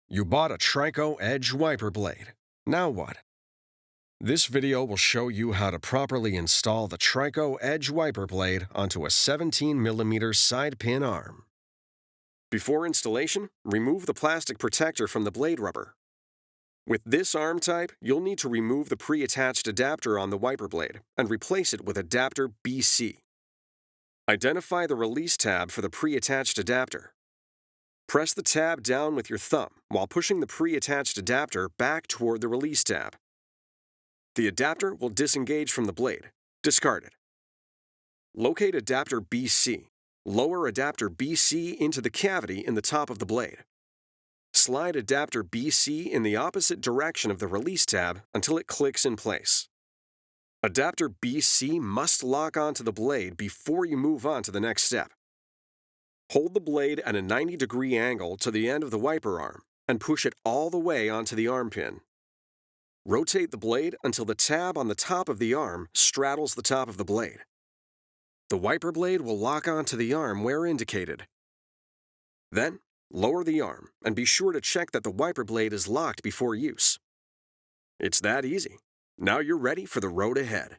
You bought a TRICO Edge wiper blade. Now what? This video will show you how to properly install the TRICO Edge wiper blade onto a 17mm side pin arm. Before installation, remove the plastic protector from the blade rubber. With this arm type, you'll need to remove the pre-attached adapter on the wiper blade and replace it with adapter BC. Identify the release tab for the pre-attached adapter. Press the tab down with your thumb while pushing the pre-attached adapter back toward the release tab. The adapter will disengage from the blade. Discard it. Locate adapter BC. Lower adapter BC into the cavity in the top of the blade. Slide adapter BC in the opposite direction of the release tab until it clicks in place. Adapter BC must lock onto the blade before you move on to the next step. Hold the blade at a 90-degree angle to the end of the wiper arm and push it all the way onto the arm pin. Rotate the blade until the tab on the top of the arm straddles the top of the blade. The wiper blade will lock onto the arm where indicated. Then, lower the arm and be sure to check that the wiper blade is locked before use. It's that easy. Now you're ready for the road ahead.